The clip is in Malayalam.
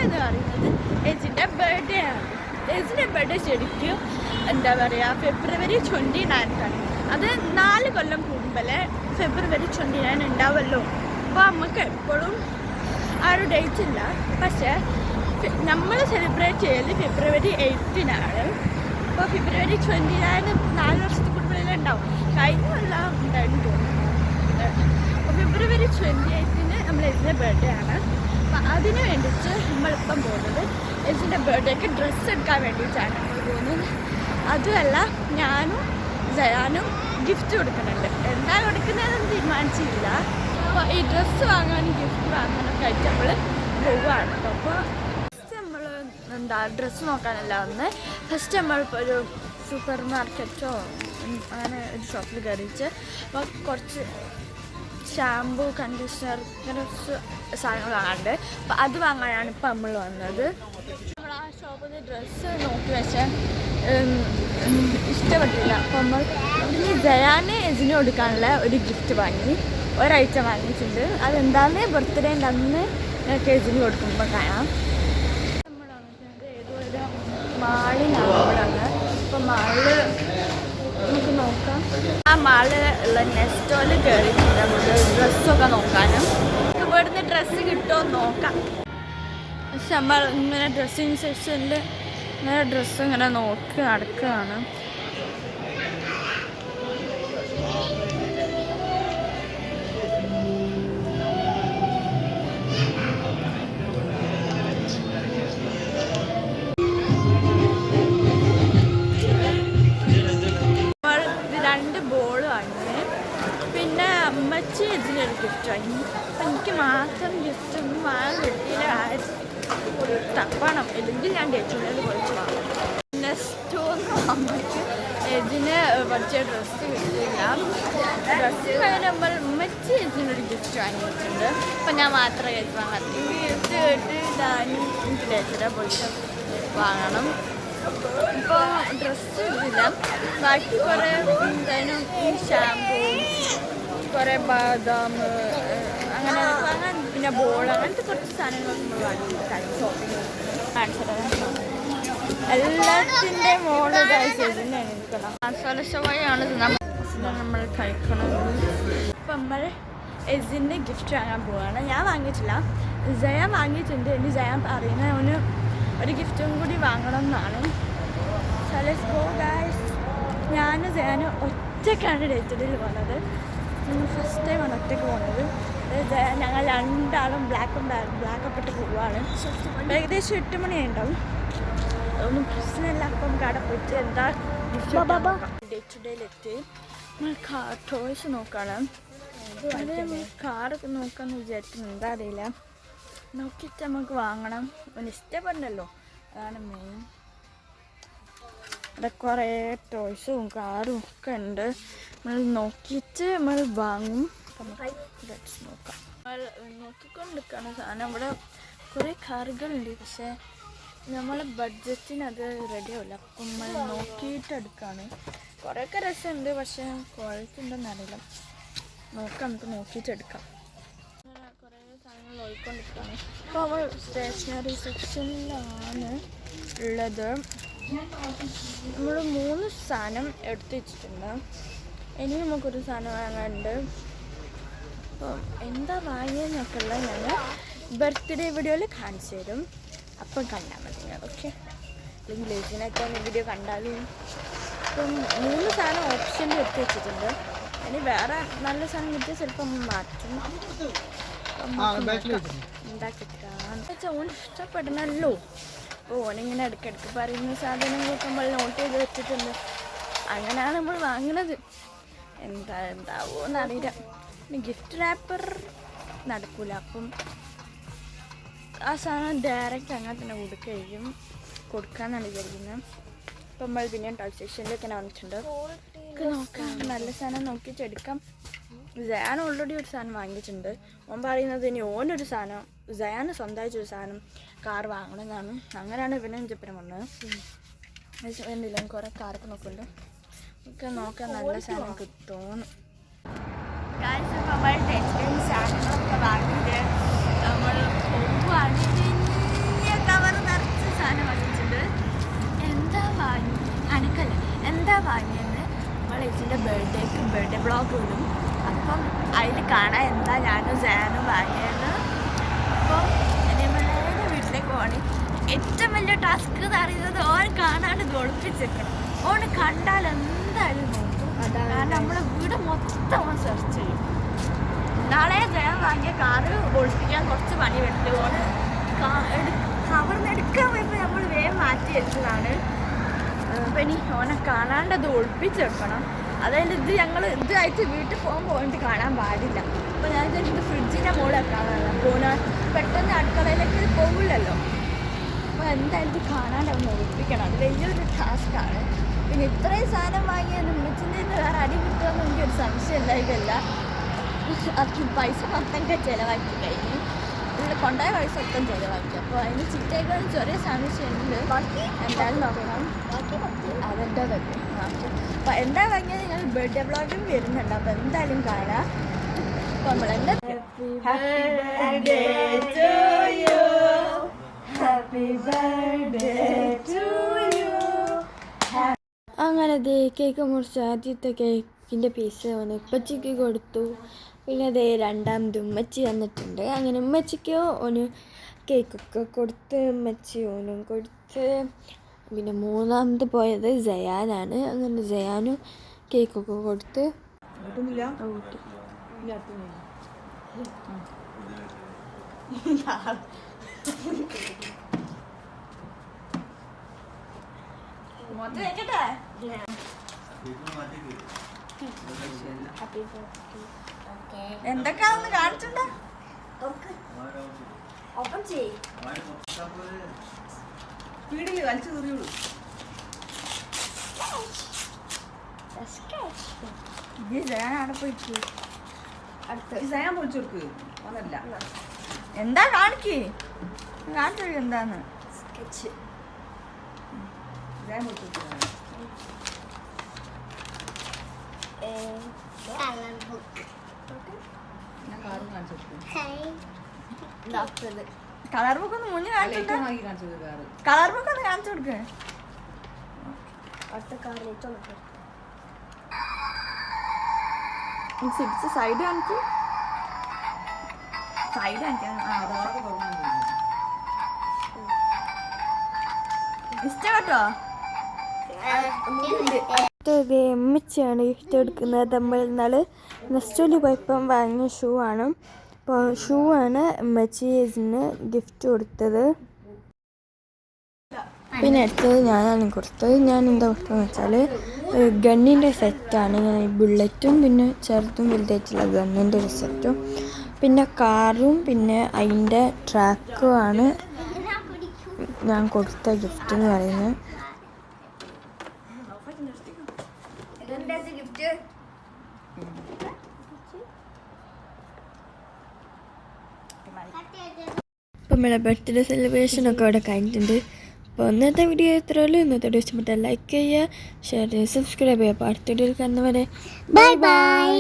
എന്ന് പറയുന്നത് എജിൻ്റെ ബർത്ത്ഡേ ആണ്. എജിൻ്റെ ബർത്ത്ഡേ ശരിക്കും എന്താ പറയുക ഫെബ്രുവരി 29 അത് 4 കൊല്ലം കൂടുമ്പോഴേ ഫെബ്രുവരി 29 ഉണ്ടാവുമല്ലോ. അപ്പോൾ നമുക്ക് എപ്പോഴും ആ ഒരു ഡേറ്റ് ഇല്ല. പക്ഷേ നമ്മൾ സെലിബ്രേറ്റ് ചെയ്യല് ഫെബ്രുവരി 8 അപ്പോൾ ഫെബ്രുവരി 29 4 വർഷത്തിൽ കൂടുമ്പോഴേ ഉണ്ടാവും. കഴിഞ്ഞ കൊല്ലം ഉണ്ടായിരുന്നു തോന്നുന്നു. അപ്പോൾ ഫെബ്രുവരി 28 നമ്മൾ എജിൻ്റെ ബർത്ത്ഡേ ആണ്. അപ്പോൾ അതിന് വേണ്ടിയിട്ട് നമ്മളിപ്പം പോകുന്നത് എജിൻ്റെ ബർത്ത്ഡേക്ക് ഡ്രസ്സ് എടുക്കാൻ വേണ്ടിയിട്ടാണ് നമ്മൾ പോകുന്നത്. അതുമല്ല ഞാനും ജയാനും ഗിഫ്റ്റ് കൊടുക്കുന്നുണ്ട്. എന്താ കൊടുക്കുന്നതെന്ന് തീരുമാനിച്ചില്ല. അപ്പോൾ ഈ ഡ്രസ്സ് വാങ്ങാനും ഗിഫ്റ്റ് വാങ്ങാനൊക്കെ ആയിട്ട് നമ്മൾ പോവുകയാണ്. അപ്പോൾ ഫസ്റ്റ് നമ്മൾ എന്താ ഡ്രസ്സ് നോക്കാനല്ല വന്ന് ഫസ്റ്റ് നമ്മളിപ്പോൾ ഒരു സൂപ്പർ മാർക്കറ്റോ അങ്ങനെ ഒരു ഷോപ്പിൽ കയറിച്ച് അപ്പോൾ കുറച്ച് ഷാമ്പൂ കണ്ടീഷണർ ഇങ്ങനെ കുറച്ച് സാധനങ്ങൾ വാങ്ങാറുണ്ട്. അപ്പോൾ അത് വാങ്ങാനാണ് ഇപ്പോൾ നമ്മൾ വന്നത്. നമ്മൾ ആ ഷോപ്പിൽ നിന്ന് ഡ്രസ്സ് നോക്കി വെച്ചാൽ ഇഷ്ടപ്പെട്ടില്ല. അപ്പോൾ നമ്മൾ ഇനി ജയാന് എജിന് കൊടുക്കാനുള്ള ഒരു ഗിഫ്റ്റ് വാങ്ങി ഒരൈറ്റം വാങ്ങിയിട്ടുണ്ട്. അതെന്താന്ന് ബർത്ത്ഡേൻ്റെ അന്ന് എജിന് കൊടുക്കുമ്പോൾ കാണാം. നമ്മൾ വാങ്ങിക്കുന്നത് ഏതോ ഒരു മാളിലാണ് ഇവിടെ വന്ന്. അപ്പോൾ മാളിൽ നമുക്ക് നോക്കാം. ആ മാളിൽ ഉള്ള നെസ്റ്റോയിൽ കയറിയിട്ടുണ്ട് നമുക്ക് ഡ്രസ്സൊക്കെ നോക്കാനും. ഇവിടുന്ന് ഡ്രസ്സ് കിട്ടുമോ നോക്കാം. പക്ഷെ നമ്മൾ ഇങ്ങനെ ഡ്രസ്സിങ് സെക്ഷനിൽ ഇങ്ങനെ ഡ്രസ്സ് ഇങ്ങനെ നോക്കി നടക്കുകയാണ്. പിന്നെ അമ്മച്ചി ഇതിനൊരു ഗിഫ്റ്റ് വാങ്ങി. അപ്പം എനിക്ക് മാത്രം ഗിഫ്റ്റ് ഒന്നും വാങ്ങാൻ കിട്ടിയില്ല. തപ്പണം, ഇല്ലെങ്കിൽ ഞാൻ ഡേറ്റുള്ളത് കുറച്ച് വാങ്ങും. നെക്സ്റ്റ് അമ്മയ്ക്ക് ഇതിന് കുറച്ച് ഡ്രസ്സ് കിട്ടിയില്ല. ഡ്രസ്സ് കഴിഞ്ഞപ്പോൾ അമ്മച്ചി ഇതിനൊരു ഗിഫ്റ്റ് വാങ്ങിയിട്ടുണ്ട്. അപ്പം ഞാൻ മാത്രമേ ഗിഫ്റ്റ് വാങ്ങാം. ഈ ഗിഫ്റ്റ് കേട്ട് ഞാനും എനിക്ക് ഡേറ്റിനെ പൊളിച്ച് വാങ്ങണം. ഇപ്പോൾ ഡ്രസ്സ് ഇല്ല, ബാക്കി കുറേ എന്തായാലും ഈ ഷാമ്പൂ കുറേ ബാദാം അങ്ങനെ വാങ്ങാൻ, പിന്നെ ബോൾ അങ്ങനത്തെ കുറച്ച് സാധനങ്ങളൊക്കെ നമ്മൾ വാങ്ങി ഷോപ്പിംഗ് എല്ലാത്തിൻ്റെ മോള് തന്നെയാണ് എടുക്കണം. മസാല ഷവായാണ് നമ്മൾ കഴിക്കണത്. അപ്പം നമ്മൾ എജിൻ്റെ ഗിഫ്റ്റ് വാങ്ങാൻ പോവുകയാണ്. ഞാൻ വാങ്ങിയിട്ടില്ല, ജയ വാങ്ങിയിട്ടുണ്ട്. ഇനി ജയ പറയുന്നത് അവന് ഒരു ഗിഫ്റ്റും കൂടി വാങ്ങണം എന്നാണ്. Let's go guys. ഞാൻ ജയാന് ഒറ്റയ്ക്കാണ് ഡേറ്റിൽ പോകുന്നത്. ഫസ്റ്റ് ടൈമാണ് ഒറ്റയ്ക്ക് പോകുന്നത്. ഞങ്ങൾ രണ്ടാളും ബ്ലാക്കൊക്കെ ഇട്ട് പോവുകയാണ്. ഏകദേശം 8 മണിയായിട്ടുണ്ടാവും. അതൊന്നും പ്രശ്നമില്ല. അപ്പം കട പോയിട്ട് എന്താ ഡേ ടു ഡേയിലെത്തി നമ്മൾ ടോയ്സ് നോക്കണം. കാറൊക്കെ നോക്കാമെന്ന് വിചാരിക്കുന്നു. എന്താ അറിയില്ല, നോക്കിയിട്ട് നമുക്ക് വാങ്ങണം. അവന് ഇഷ്ടപ്പെടണല്ലോ, അതാണ് മെയിൻ. അവിടെ കുറേ ടോയ്സും കാറും ഒക്കെ ഉണ്ട്. നമ്മൾ നോക്കിയിട്ട് നമ്മൾ വാങ്ങും. നോക്കാം. നമ്മൾ നോക്കിക്കൊണ്ടിരിക്കുകയാണ് സാധനം. ഇവിടെ കുറേ കാറുകളുണ്ട്, പക്ഷേ നമ്മളെ ബഡ്ജറ്റിന് അത് റെഡിയാവില്ല. അപ്പം നമ്മൾ നോക്കിയിട്ട് എടുക്കുകയാണ്. കുറേയൊക്കെ രസമുണ്ട്, പക്ഷേ ക്വാളിറ്റി ഉണ്ടെന്ന് അറിയില്ല. നോക്കാം, നമുക്ക് നോക്കിയിട്ട് എടുക്കാം. കുറേ സാധനങ്ങൾ നോക്കിക്കൊണ്ടിരിക്കുകയാണ്. അപ്പോൾ നമ്മൾ സ്റ്റേഷനറി സെക്ഷനിലാണ് ഉള്ളത്. നമ്മൾ 3 സാധനം എടുത്ത് വെച്ചിട്ടുണ്ട്. ഇനി നമുക്കൊരു സാധനം വാങ്ങാനുണ്ട്. അപ്പം എന്താ വാങ്ങിയെന്നൊക്കെ ഉള്ളത് ഞങ്ങൾ ബർത്ത്ഡേ വീഡിയോയിൽ കാണിച്ചു തരും. അപ്പം കണ്ടാൽ മതി നിങ്ങൾ. ഓക്കെ, അല്ലെങ്കിൽ ലേസിനൊക്കെ വീഡിയോ കണ്ടാലും. അപ്പം 3 സാധനം ഓപ്ഷനിൽ എടുത്ത് വെച്ചിട്ടുണ്ട്. ഇനി വേറെ നല്ല സാധനം കിട്ടിയാൽ ചിലപ്പം മാറ്റും. ഉണ്ടാക്കിട്ടാണ് ഓൻ ഇഷ്ടപ്പെടണമല്ലോ. അപ്പോൾ ഓനിങ്ങനെ ഇടയ്ക്കിടയ്ക്ക് പറയുന്ന സാധനങ്ങളൊക്കെ നമ്മൾ നോട്ട് ചെയ്ത് വെച്ചിട്ടുണ്ട്. അങ്ങനെയാണ് നമ്മൾ വാങ്ങുന്നത്. എന്താവുമോയെന്ന് അറിയില്ല. പിന്നെ ഗിഫ്റ്റ് റാപ്പർ നടക്കൂല. അപ്പം ആ സാധനം ഡയറക്റ്റ് അങ്ങനെ തന്നെ കൊടുക്കാമെന്നാണ് വിചാരിക്കുന്നത്. അപ്പം നമ്മൾ പിന്നെ ടോയ് സെക്ഷനിലേക്ക് തന്നെ വന്നിട്ടുണ്ട്. നോക്കാം, നല്ല സാധനം നോക്കിയിട്ട് എടുക്കാം. ജയാൻ ഓൾറെഡി ഒരു സാധനം വാങ്ങിയിട്ടുണ്ട്. ഓൻ പറയുന്നത് ഇനി ഓനൊരു സാധനം, ജയാന് സ്വന്തമായിട്ടൊരു സാധനം കാർ വാങ്ങണമെന്നാണ്. അങ്ങനെയാണ് ഇവനെ ചെപ്പനം വന്നത്. എന്തില്ല കുറേ കാറൊക്കെ നോക്കുന്നുണ്ട്. ഒക്കെ നോക്കാൻ നല്ല സാധനം കിട്ടുമെന്ന്. സാധനങ്ങളൊക്കെ വാങ്ങിയിട്ട് നമ്മൾ വലിയ ബർത്ത്ഡേ വ്ളോഗ് ഇടും. അപ്പം അതിൽ കാണാൻ എന്താ ഞാനും ജയാനും വാങ്ങിയത്. അപ്പം അനിയമ്മയുടെ വീട്ടിലേക്ക് പോവാണ്. ഏറ്റവും വലിയ ടാസ്ക് എന്ന് പറയുന്നത് ഓൻ കാണാണ്ട് ഇത് ഒളിപ്പിച്ചേക്കണം. ഓന് കണ്ടാൽ എന്തായാലും നോക്കും. കാരണം നമ്മളെ വീട് മൊത്തം ഓൻ സെർച്ച് ചെയ്യും. നാളെ ജയം വാങ്ങിയ കാറ് ഒളിപ്പിക്കാൻ കുറച്ച് പണി വെട്ടി ഓന് കവർന്ന് എടുക്കാൻ പോയപ്പോൾ നമ്മൾ വേഗം മാറ്റി വെച്ചതാണ്. അപ്പം ഇനി ഓനെ കാണാണ്ട് അത് ഒളിപ്പിച്ചെടുക്കണം. അതായത് ഇത് ഞങ്ങൾ ഇതായിട്ട് വീട്ടിൽ പോയിട്ട് കാണാൻ പാടില്ല. അപ്പോൾ ഞാൻ വിചാരിച്ചത് ഫ്രിഡ്ജിൻ്റെ മുകളിൽ വെക്കാനാണ്. അപ്പോൾ പെട്ടെന്ന് അടുക്കളയിലേക്ക് പോകില്ലല്ലോ. അപ്പോൾ എന്തായാലും ഇത് കാണാണ്ട് അവന് ഒളിപ്പിക്കണം. അത് വലിയൊരു ടാസ്ക്കാണ്. പിന്നെ ഇത്രയും സാധനം വാങ്ങിയത് ഉമ്മച്ചിൻ്റെ വേറെ അടി കിട്ടുമെന്ന് എനിക്കൊരു സംശയം ഉണ്ടായിട്ടില്ല. അത് പൈസ മൊത്തം ചിലവാക്കി കഴിഞ്ഞ് ഇവിടെ കൊണ്ടുപോയ പൈസ മൊത്തം ചിലവാക്കി. അപ്പോൾ അതിന് ചിറ്റേക്കാൻ ചെറിയ സംശയമുണ്ട്. എന്തായാലും നോക്കണം. അതെന്താ പറ്റും. അപ്പോൾ എന്താ വാങ്ങിയത് നിങ്ങൾ ബർത്ത്ഡേ വ്ളോഗും വരുന്നുണ്ട്. അപ്പോൾ എന്തായാലും കാണാം. അപ്പോൾ നമ്മളെന്താ അങ്ങനെ കേക്ക് മുറിച്ച് ആദ്യത്തെ കേക്കിൻ്റെ പീസ് വന്ന് ഉപ്പച്ചിക്ക് കൊടുത്തു. പിന്നെ അതേ രണ്ടാമത് ഉമ്മച്ചി വന്നിട്ടുണ്ട്. അങ്ങനെ ഉമ്മച്ചിക്ക് ഓന് കേക്കൊക്കെ കൊടുത്ത് ഉമ്മച്ചി ഓനും കൊടുത്ത്. പിന്നെ മൂന്നാമത് പോയത് ജയാനാണ്. അങ്ങനെ ജയാനും കേക്കൊക്കെ കൊടുത്ത് എന്തൊക്കെയാണെന്ന് കാണിച്ചിട്ടുണ്ടോ? വീടില് കളിച്ചു തീർന്നുള്ളൂ. എന്താ കാണിക്ക് കാണിച്ചു എന്താന്ന് കളർ ബുക്ക് ഒന്ന് മുന്നേ കളർ ബുക്ക് ഒന്ന് കാണിച്ചു കൊടുക്ക്. സൈഡ് കാണിച്ചു സൈഡ് കാണിക്കാൻ ഇഷ്ടപ്പെട്ടോ? ഉമ്മച്ചിയാണ് ഗിഫ്റ്റ് എടുക്കുന്നത്. നമ്മൾ ഇന്നാൾ നെസ്റ്റോലി പോയപ്പം വാങ്ങിയ ഷൂ ആണ്. അപ്പോൾ ഷൂ ആണ് ഉമ്മച്ചിന് ഗിഫ്റ്റ് കൊടുത്തത്. പിന്നെ അടുത്തത് ഞാനാണ് കൊടുത്തത്. ഞാൻ എന്താ കൊടുത്തതെന്ന് വെച്ചാൽ ഗണ്ണിൻ്റെ സെറ്റാണ്. ഇങ്ങനെ ബുള്ളറ്റും പിന്നെ ചെറുതും വലുതായിട്ടുള്ള ഗണ്ണിൻ്റെ ഒരു സെറ്റും പിന്നെ കാറും പിന്നെ അതിൻ്റെ ട്രാക്കും ആണ് ഞാൻ കൊടുത്ത ഗിഫ്റ്റ് എന്ന് പറയുന്നത്. അപ്പം നമ്മളെ ബർത്ത്ഡേ സെലിബ്രേഷനൊക്കെ ഇവിടെ കഴിഞ്ഞിട്ടുണ്ട്. അപ്പോൾ ഇന്നത്തെ വീഡിയോ ഇത്രയുള്ളൂ. ഇന്നത്തെ വീഡിയോ ഇഷ്ടപ്പെട്ടാൽ ലൈക്ക് ചെയ്യുക, ഷെയർ ചെയ്യുക, സബ്സ്ക്രൈബ് ചെയ്യുക. അപ്പോൾ അടുത്ത വീഡിയോയിൽ കാണുന്നവരെ ബൈ ബൈ.